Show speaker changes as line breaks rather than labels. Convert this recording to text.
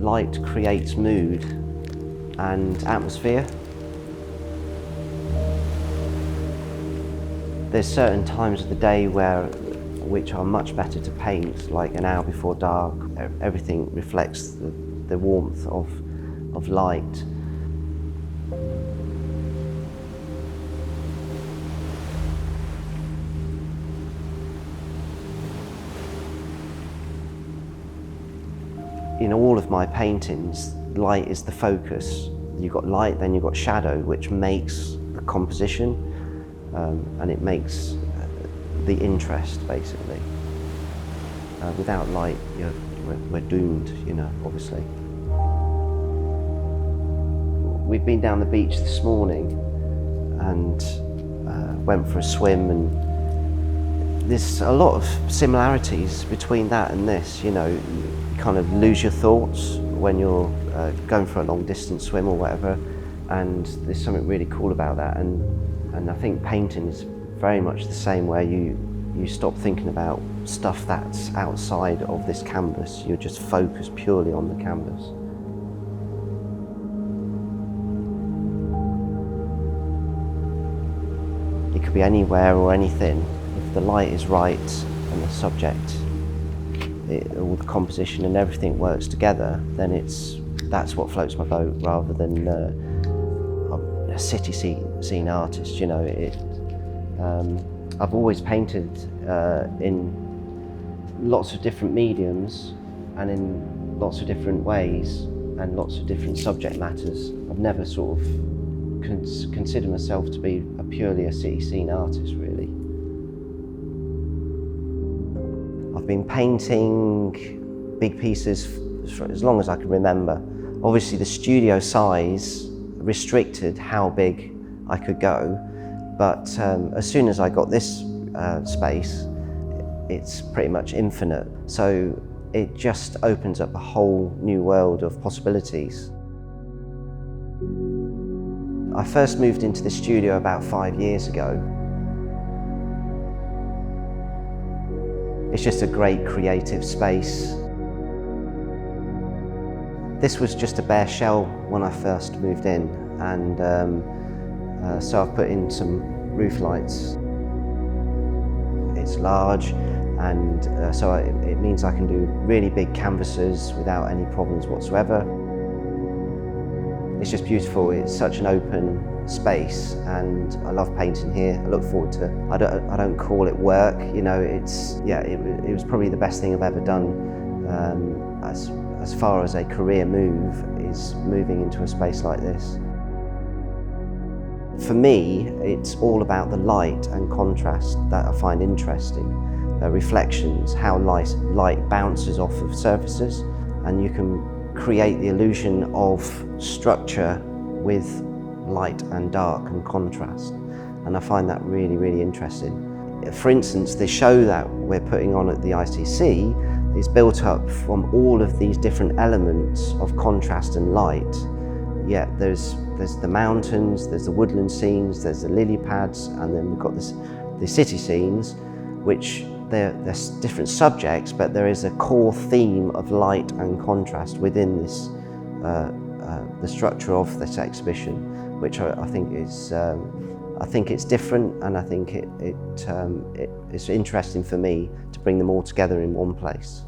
light creates mood and atmosphere. There's certain times of the day which are much better to paint, like an hour before dark. Everything reflects the warmth of light. In all of my paintings, light is the focus. You've got light, then you've got shadow, which makes the composition, and it makes the interest, basically. Without light, we're doomed, obviously. We've been down the beach this morning and went for a swim, and there's a lot of similarities between that and this. You kind of lose your thoughts when you're going for a long distance swim or whatever, and there's something really cool about that. And I think painting is very much the same, where you stop thinking about stuff that's outside of this canvas. You're just focused purely on the canvas. It could be anywhere or anything. If the light is right and the subject, all the composition and everything works together, then that's what floats my boat, rather than a city scene artist. I've always painted in lots of different mediums and in lots of different ways and lots of different subject matters. I've never sort of considered myself to be purely a city scene artist, really. I've been painting big pieces for as long as I can remember. Obviously the studio size restricted how big I could go, but as soon as I got this space, it's pretty much infinite. So it just opens up a whole new world of possibilities. I first moved into the studio about 5 years ago. It's just a great creative space. This was just a bare shell when I first moved in, and so I've put in some roof lights. It's large, and so it means I can do really big canvases without any problems whatsoever. It's just beautiful. It's such an open space, and I love painting here. I look forward to. I don't call it work. It was probably the best thing I've ever done as far as a career move, is moving into a space like this. For me, it's all about the light and contrast that I find interesting. Reflections, how light bounces off of surfaces, and you can create the illusion of structure with light and dark and contrast. And I find that really, really interesting. For instance, the show that we're putting on at the ICC is built up from all of these different elements of contrast and light. Yeah, there's the mountains, there's the woodland scenes, there's the lily pads, and then we've got the city scenes, which they're different subjects, but there is a core theme of light and contrast within this, the structure of this exhibition, which I think is, I think it's different, and I think it's interesting for me to bring them all together in one place.